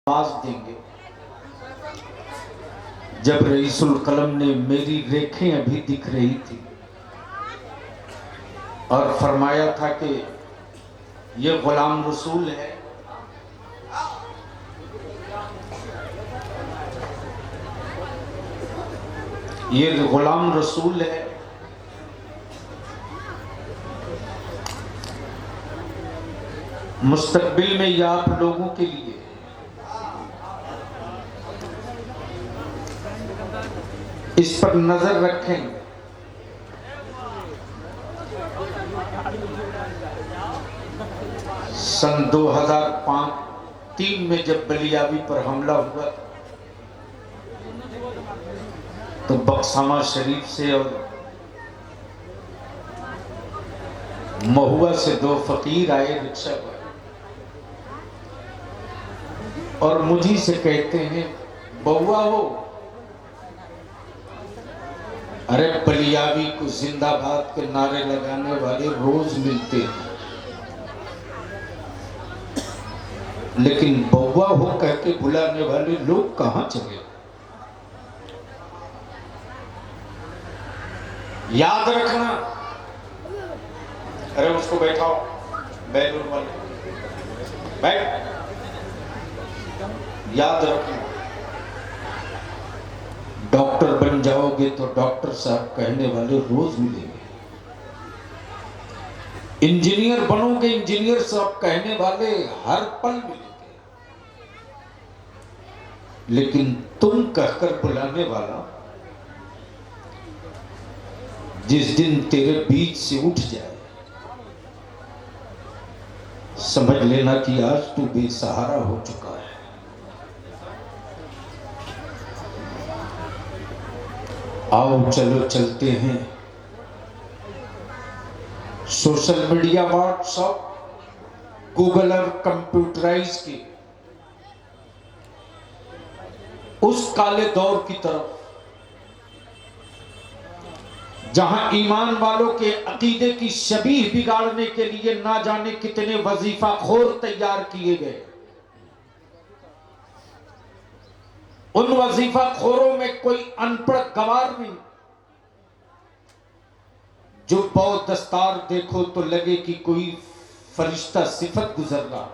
आवाज देंगे। जब रईसुल कलम ने मेरी रेखें अभी दिख रही थी और फरमाया था कि ये गुलाम रसूल है, ये गुलाम रसूल है, मुस्तकबिल में ये आप लोगों के लिए इस पर नजर रखें। सन 2005-3 में जब बलियावी पर हमला हुआ तो बक्सामा शरीफ से और महुआ से दो फकीर आए रिक्शा पर और मुझी से कहते हैं, बउआ हो, अरे बलियावी को जिंदाबाद के नारे लगाने वाले रोज मिलते हैं, लेकिन बउआ हो कह के बुलाने वाले लोग कहां चले? याद रखना। अरे उसको बैठाओ, बैलून वाले बैठ। याद रखना, डॉक्टर बन जाओगे तो डॉक्टर साहब कहने वाले रोज मिलेंगे। इंजीनियर बनोगे, इंजीनियर साहब कहने वाले हर पल मिलेंगे। लेकिन तुम कहकर बुलाने वाला जिस दिन तेरे बीच से उठ जाए, समझ लेना कि आज तू बेसहारा हो चुका है। आओ चलो चलते हैं। सोशल मीडिया, व्हाट्सएप, गूगल और कंप्यूटराइज की उस काले दौर की तरफ जहां ईमान वालों के अकीदे की शबीह बिगाड़ने के लिए ना जाने कितने वजीफा खोर तैयार किए गए। उन वजीफा खोरों में कोई अनपढ़ गवार नहीं जो बहुत दस्तार देखो तो लगे कि कोई फरिश्ता सिफत गुजर रहा।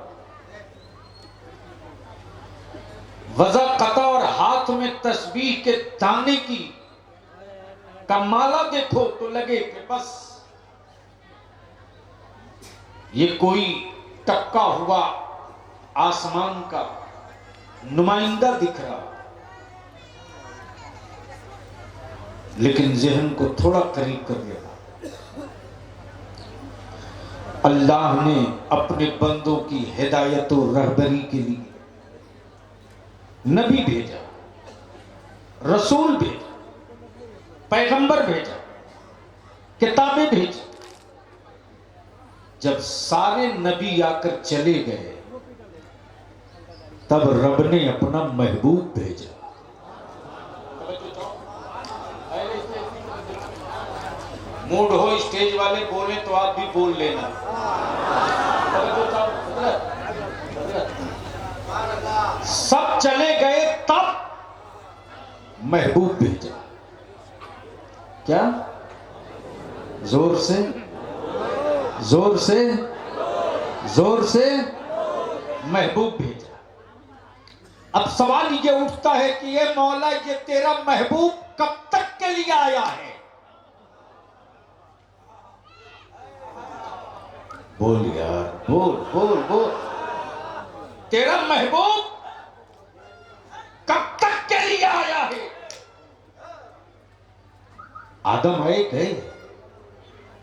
वज़ा कता और हाथ में तस्बीह के दाने की कमाला देखो तो लगे कि बस ये कोई टपका हुआ आसमान का नुमाइंदा दिख रहा। लेकिन ज़हन को थोड़ा करीब कर लेना। अल्लाह ने अपने बंदों की हिदायत और रहबरी के लिए नबी भेजा, रसूल भेजा, पैगंबर भेजा, किताबें भेजी। जब सारे नबी आकर चले गए तब रब ने अपना महबूब भेजा। मूड हो स्टेज वाले बोले तो आप भी बोल लेना। सब चले गए तब महबूब भेजा। क्या? जोर से, जोर से, जोर से महबूब भेजा। अब सवाल ये उठता है कि ये मौला, ये तेरा महबूब कब तक के लिए आया है? बोल यार, बोल बोल बोल। तेरा महबूब कब तक के लिए आया है? आदम आए गए,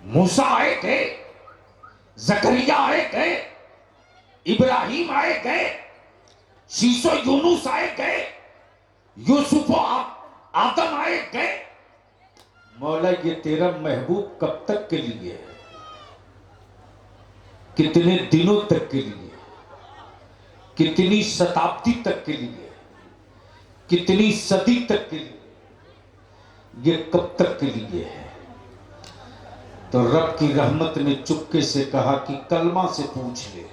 मूसा आए गए, जकरिया आए गए, इब्राहिम आए गए, शीशो यूनुस आए गए, यूसुफ आदम आए गए। मौला, ये तेरा महबूब कब तक के लिए है? कितने दिनों तक के लिए? कितनी शताब्दी तक के लिए? कितनी सदी तक के लिए? ये कब तक के लिए है? तो रब की रहमत ने चुपके से कहा कि कलमा से पूछ ले।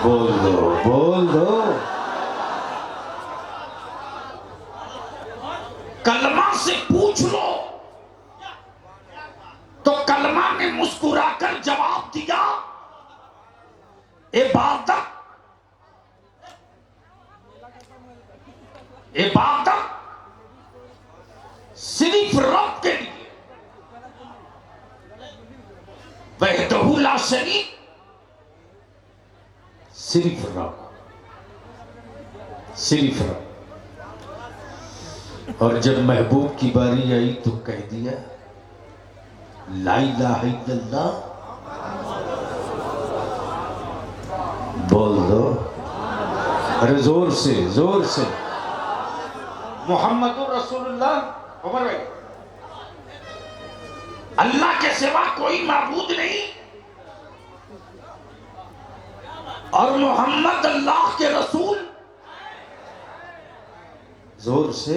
बोल दो, बोल दो। कलमा से पूछ लो तो कलमा ने मुस्कुराकर जवाब दिया, इबादत इबादत सिर्फ रब के लिए, वहदहू ला शरीक, सिर्फ रब, सिर्फ रब। और जब महबूब की बारी आई तो कह दिया, ला इलाहा इल्लल्लाह। बोल दो, अरे जोर से, जोर से। मोहम्मदुर रसूलुल्लाह। उमर भाई, अल्लाह के सिवा कोई माबूद नहीं और मोहम्मद अल्लाह के रसूल। जोर से,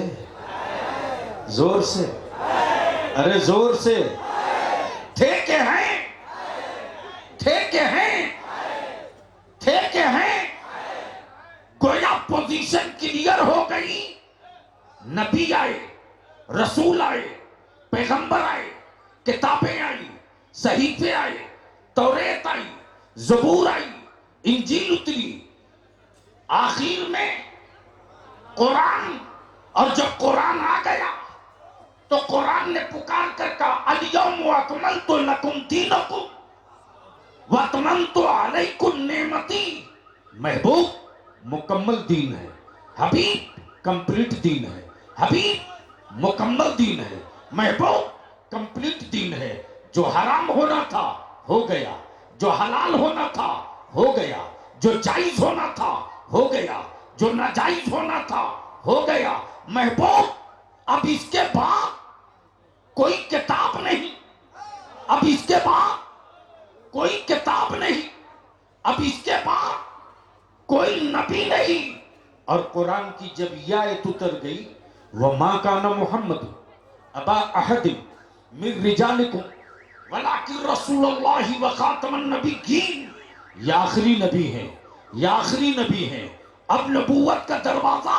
जोर से, अरे जोर से। थे के हैं, थे के हैं, थे के हैं। गोया पोजीशन क्लियर हो गई। नबी आए, रसूल आए, पैगंबर आए, किताबें आई, सहीफे आए, तौरेत आई, ज़बूर आई, इंजील उतरी, आखिर में कुरान। और जब कुरान आ गया तो कुरान ने पुकार कर कहा, अल-यौम अकमलतु लकुम दीनकुम व अतममतु अलैकुम नेमती। महबूब मुकम्मल दीन है, हबीब कंप्लीट दीन है, हबीब मुकम्मल दीन है, महबूब कंप्लीट दीन है। जो हराम होना था हो गया, जो हलाल होना था हो गया, जो जायज होना था हो गया, जो नाजायज होना था हो गया। महबूब अब इसके बाद कोई किताब नहीं, अब इसके बाद कोई किताब नहीं, अब इसके बाद कोई नबी नहीं। और कुरान की जब यह आयत उतर गई, वह मां काना मोहम्मद अबा अहद मिन रिजालिकुम वलाकिन रसूलुल्लाह व खातमन नबिय्यीन। ये आखिरी नबी है, ये आखिरी नबी है। अब नबूवत का दरवाजा,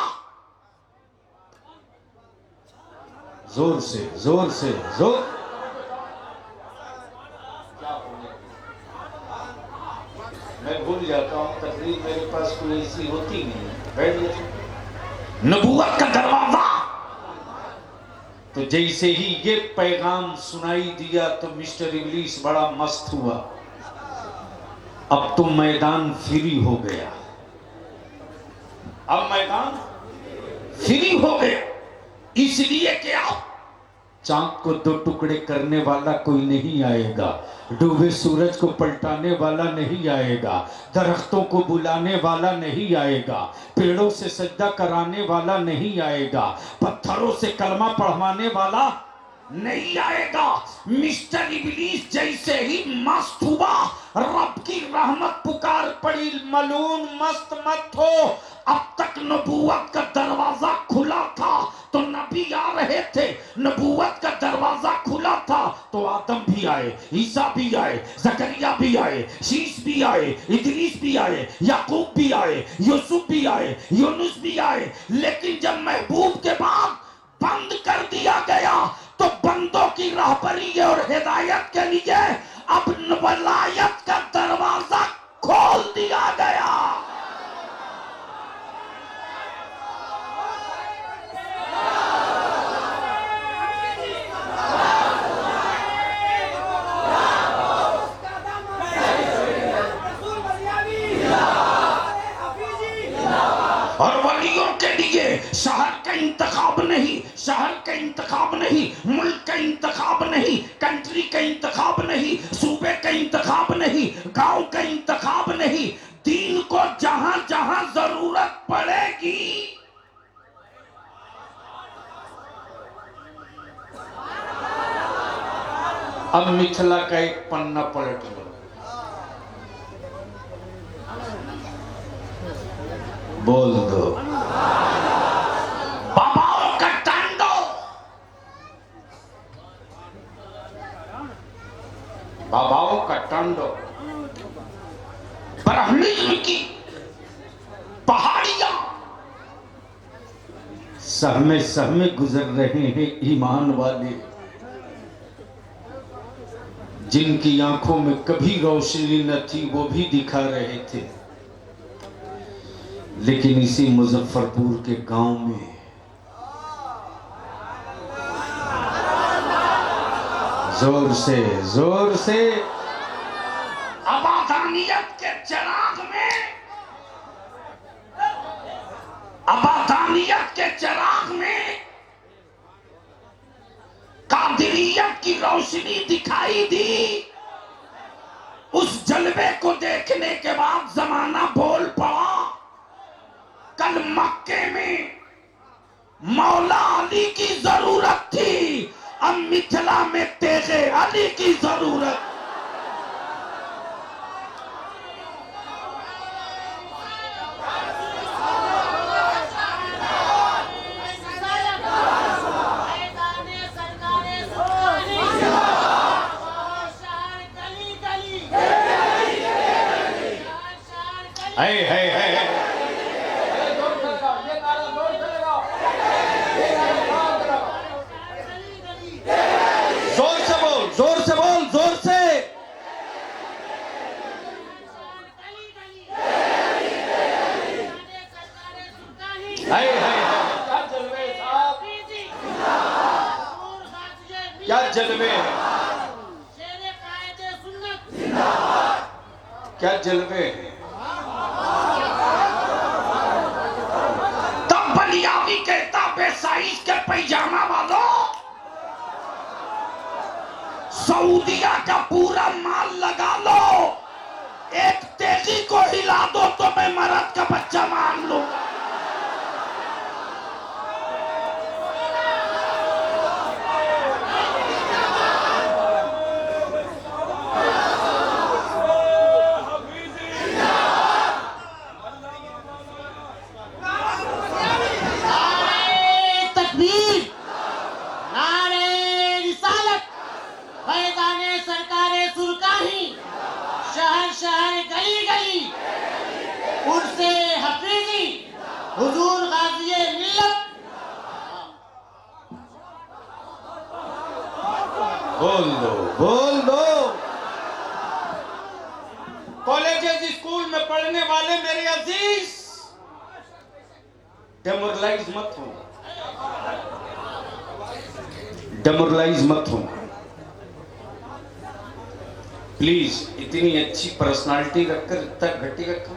जोर से, जोर से, जोर। मैं भूल जाता हूं, तकरीर मेरे पास कोई ऐसी होती नहीं। नबूवत का दरवाजा। तो जैसे ही ये पैगाम सुनाई दिया तो मिस्टर इब्लीस बड़ा मस्त हुआ। अब तो मैदान फ्री हो गया, अब मैदान फ्री हो गया। इसलिए कि अब चांद को दो टुकड़े करने वाला कोई नहीं आएगा, डूबे सूरज को पलटाने वाला नहीं आएगा, दरख्तों को बुलाने वाला नहीं आएगा, पेड़ों से सजदा कराने वाला नहीं आएगा, पत्थरों से कलमा पढ़वाने वाला नहीं आएगा। मिस्टर इब्लीस जैसे ही मस्त हुआ, रब की रहमत पुकार पड़ी, मलून मस्त मत हो। अब तक नबूवत का दरवाजा खुला था तो नबी आ रहे थे, नबूवत का दरवाजा खुला था तो आदम भी आए, ईसा भी आए, जकरिया भी आए, शीश भी आए, इदरीस भी आए, याकूब भी आए, यूसुफ भी आए, यूनुस भी आए। लेकिन जब महबूब के बाद बंद कर दिया गया तो बंदों की राहबरी और हिदायत के लिए अब वलायत का दरवाजा खोल दिया गया। और वलियों के लिए शहर का इंतखाब नहीं, शहर का इंतखाब नहीं, मुल्क का इंतखाब नहीं, कंट्री का इंतखाब नहीं, सूबे का इंतखाब नहीं, गांव का इंतखाब नहीं। दीन को जहां जहां जरूरत पड़ेगी अब मिथिला का एक पन्ना पलट लो। बोल दो, बाबाओं का टांडो, बाबाओं का टांडो, ब्राह्मणिज्म की पहाड़ियां सहमे सहमे गुजर रहे हैं ईमान वाले, जिनकी आंखों में कभी रोशनी न थी वो भी दिखा रहे थे। लेकिन इसी मुजफ्फरपुर के गांव में जोर से आबादानियत के चिराग में, आबादानियत के चिराग में कादिरियत की रोशनी दिखाई दी। उस जलवे को देखने के बाद जमाना बोल पड़ा। कल मक्के में मौला अली की जरूरत थी, अब मिथिला में तेगे अली की जरूरत। है जोर से बोल जोर से। क्या जलवे हैं, क्या जलवे हैं। तब बलियावी कहता बेसाइज के पैजामा वालों, सऊदिया का पूरा माल लगा लो, एक तेजी को हिला दो तो मैं मर्द का बच्चा मान लूं। शहर गली गली उनसे हफीजी हुजूर गाज़िए मिल्लत। बोल दो। कॉलेजेस स्कूल में पढ़ने वाले मेरे अजीज, डेमोरलाइज मत हो, डेमोरलाइज मत हो प्लीज। इतनी अच्छी पर्सनालिटी रखकर इतना घटी रखा।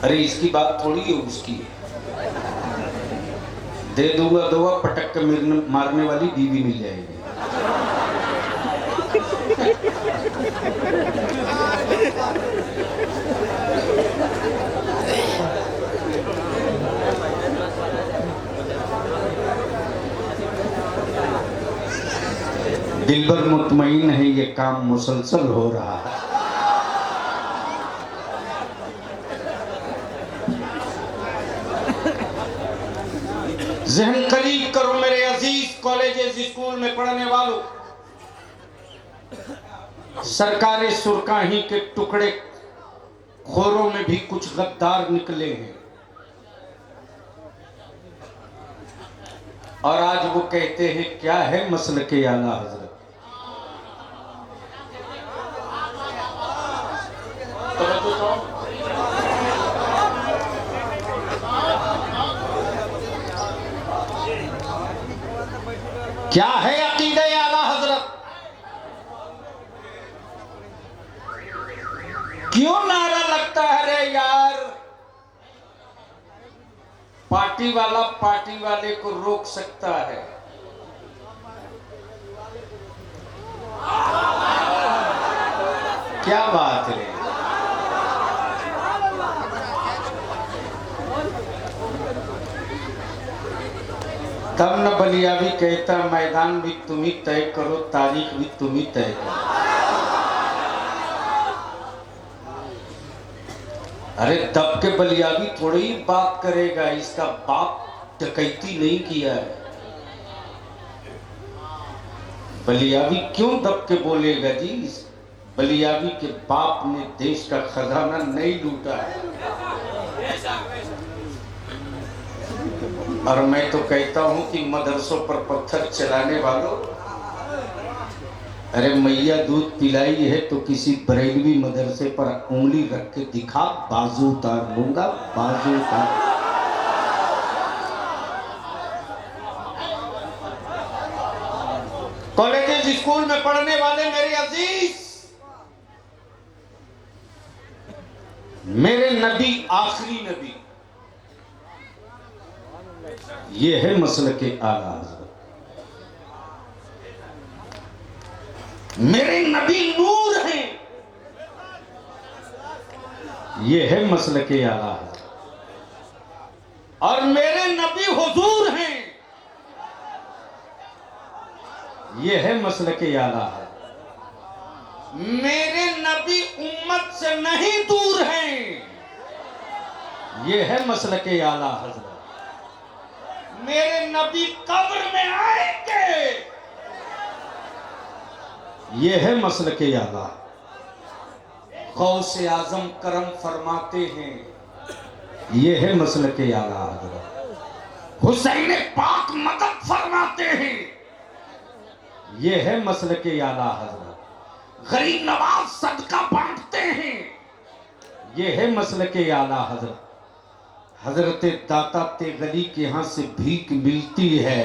अरे इसकी बात थोड़ी है, उसकी दे दूंगा दुआ, पटक के मारने वाली बीवी मिल जाएगी। दिलबर मुतमईन है, ये काम मुसलसल हो रहा है। ज़हन करीब करो मेरे अजीज कॉलेजेस स्कूल में पढ़ने वालों। सरकारे सुरकाही के टुकड़े खोरों में भी कुछ गद्दार निकले हैं, और आज वो कहते हैं क्या है मसलके आला हजरत। क्या है अकीदे आला हजरत? क्यों नारा लगता है रे यार? पार्टी वाला पार्टी वाले को रोक सकता है, क्या बात है। तब न बलियावी कहता मैदान भी तुम ही तय करो, तारीख भी तुम ही तय करो। अरे दब के बलियावी थोड़ी ही बात करेगा, इसका बाप डकैती नहीं किया है। बलियावी क्यों दब के बोलेगा जी? बलियावी के बाप ने देश का खजाना नहीं लूटा है। और मैं तो कहता हूं कि मदरसों पर पत्थर चलाने वालों, अरे मैया दूध पिलाई है तो किसी बरेलवी मदरसे पर उंगली रख के दिखा, बाजू उतार लूंगा, बाजू उतार। कॉलेज स्कूल में पढ़ने वाले मेरे अजीज, मेरे नबी आखिरी नबी, ये है मसलके आला हज़रत। मेरे नबी नूर हैं, ये है मसलके आला हज़रत। और मेरे नबी हुजूर हैं, ये है मसलके आला हज़रत। मेरे नबी उम्मत से नहीं दूर हैं, ये है मसलके आला हज़रत। मेरे नबी कब्र में आएंगे, ये है मसलके आला। गौसे आजम करम फरमाते हैं, ये है मसलके आला हज़रत। हुसैन पाक मदद फरमाते हैं, ये है मसलके आला हज़रत। गरीब नवाज सदका बांटते हैं, ये है मसलके आला हज़रत। हजरत दाता तेगली के यहां से भीख मिलती है,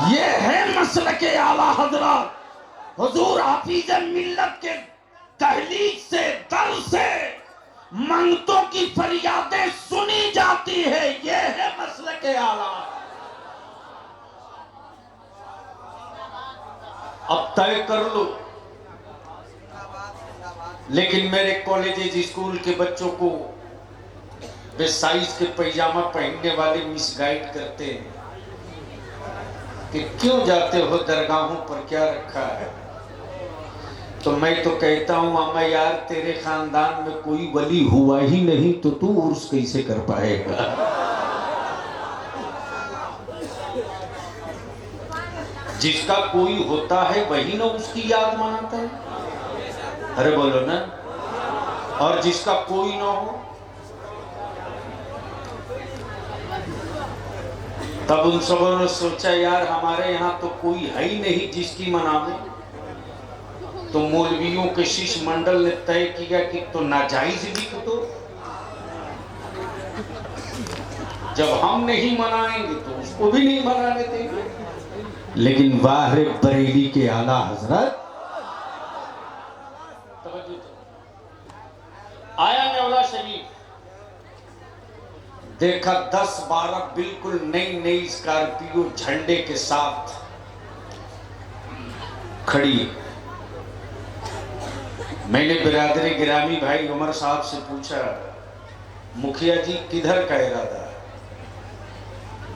ये है मसलके आला हज़रत। हुजूर हाफिज मिल्लत के तहलील से, दर से मंगतों की फरियादें सुनी जाती है, ये है मसलके आला। अब तय कर लो। लेकिन मेरे कॉलेज स्कूल के बच्चों को वे साइज के पैजामा पहनने वाले मिसगाइड करते हैं कि क्यों जाते हो दरगाहों पर, क्या रखा है। तो मैं तो कहता हूं अम्मा यार, तेरे खानदान में कोई वली हुआ ही नहीं तो तू उर्स कैसे कर पाएगा। जिसका कोई होता है वही ना उसकी याद मनाता है, अरे बोलो ना। और जिसका कोई ना हो तब उन सबों ने सोचा यार हमारे यहाँ तो कोई है ही नहीं जिसकी मनावे। तो मौलवियों के शिष्य मंडल ने तय किया कि तो नाजायज भी तो, जब हम नहीं मनाएंगे तो उसको भी नहीं मनाने देंगे। लेकिन वाह रे बरेली के आला हजरत, आया नेवला शरीफ, देखा 10-12 बिल्कुल नई नई स्कॉर्पियो झंडे के साथ खड़ी। मैंने बिरादरी गिरामी भाई उमर साहब से पूछा, मुखिया जी किधर का इरादा है?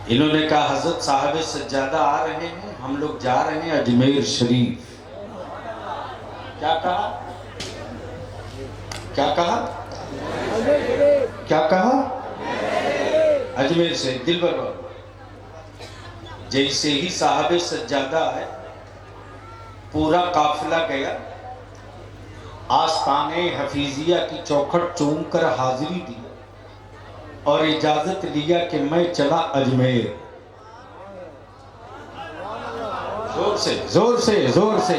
इन्होंने कहा हजरत साहब सज्जादा आ रहे हैं, हम लोग जा रहे हैं अजमेर शरीफ। क्या कहा? क्या कहा? क्या कहा? अजमेर से। दिलबर बाबू, जैसे ही साहब सज्जादा है पूरा काफिला गया, आस्ताने हफीजिया की चौखट चूम कर हाजिरी दी और इजाजत लिया कि मैं चला अजमेर। जोर से जोर से जोर से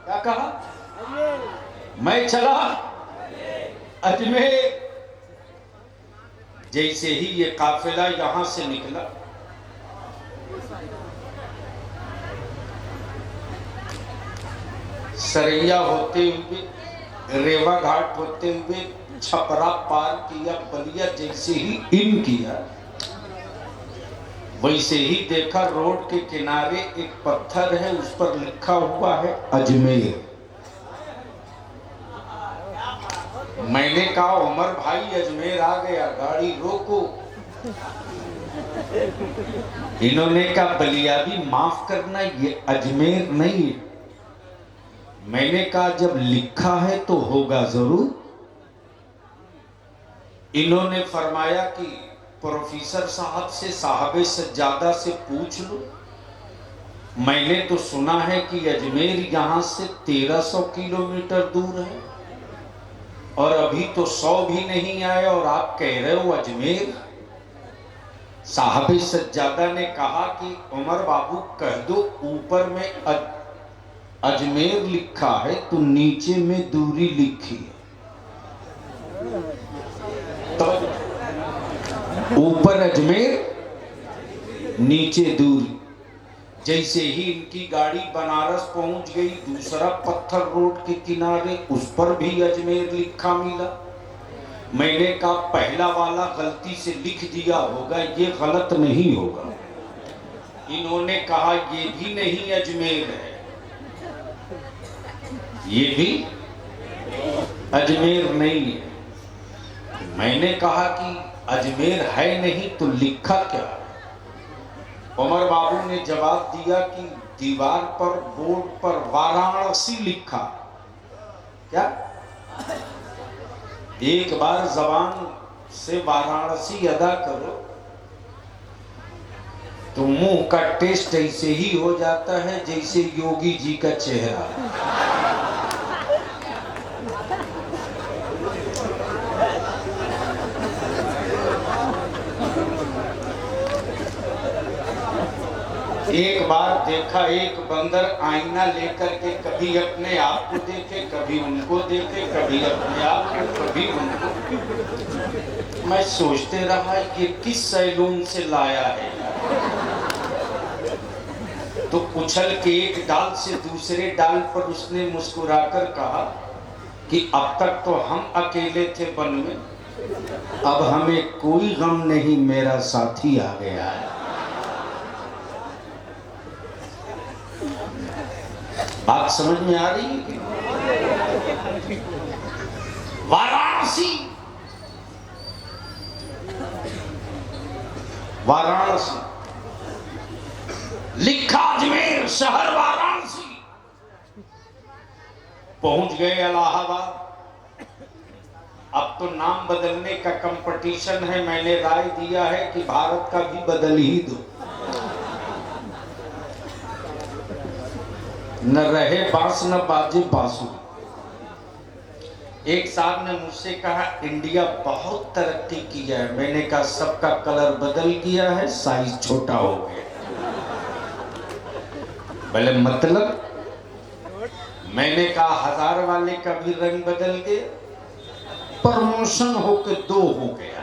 क्या कहा? मैं चला अजमेर। जैसे ही ये काफिला यहां से निकला, सरैया होते हुए, रेवा घाट होते हुए छपरा पार किया, बलिया जैसे ही इन किया, वैसे ही देखा रोड के किनारे एक पत्थर है, उस पर लिखा हुआ है अजमेर। मैंने कहा उमर भाई अजमेर आ गया, गाड़ी रोको। इन्होंने कहा बलियाबी माफ करना, ये अजमेर नहीं। मैंने कहा जब लिखा है तो होगा जरूर। इन्होंने फरमाया कि प्रोफेसर साहब से, साहब सज्जादा से पूछ लो मैंने तो सुना है कि अजमेर यहां से 1300 किलोमीटर दूर है और अभी तो 100 भी नहीं आए और आप कह रहे हो अजमेर। साहब सज्जादा ने कहा कि उमर बाबू कह दो ऊपर में अजमेर लिखा है तो नीचे में दूरी लिखी है। तो ऊपर अजमेर नीचे दूरी। जैसे ही इनकी गाड़ी बनारस पहुंच गई, दूसरा पत्थर रोड के किनारे उस पर भी अजमेर लिखा मिला। मैंने कहा पहला वाला गलती से लिख दिया होगा, ये गलत नहीं होगा। इन्होंने कहा ये भी नहीं अजमेर है, ये भी अजमेर नहीं है। मैंने कहा कि अजमेर है नहीं तो लिखा क्या है? उमर बाबू ने जवाब दिया कि दीवार पर बोर्ड पर वाराणसी लिखा। क्या? एक बार जबान से वाराणसी अदा करो तो मुंह का टेस्ट ऐसे ही हो जाता है जैसे योगी जी का चेहरा। एक बार देखा एक बंदर आईना लेकर के कभी अपने आप को देखे, कभी उनको देखे, कभी अपने आप को, कभी उनको। मैं सोचते रहा ये किस सैलून से लाया है। तो उछल के एक डाल से दूसरे डाल पर उसने मुस्कुराकर कहा कि अब तक तो हम अकेले थे वन में, अब हमें कोई गम नहीं, मेरा साथी आ गया है। बात समझ में आ रही है? वाराणसी, वाराणसी लिखा अजमेर, शहर वाराणसी। पहुंच गए इलाहाबाद। अब तो नाम बदलने का कंपटीशन है। मैंने राय दिया है कि भारत का भी बदल ही दो, न रहे बांस न बाजे बांसुरी। एक साहब ने मुझसे कहा इंडिया बहुत तरक्की किया है। मैंने कहा सबका कलर बदल गया है, साइज छोटा हो गया। बोले मतलब? मैंने कहा 1000 वाले का भी रंग बदल गया, प्रमोशन होके 2 हो गया।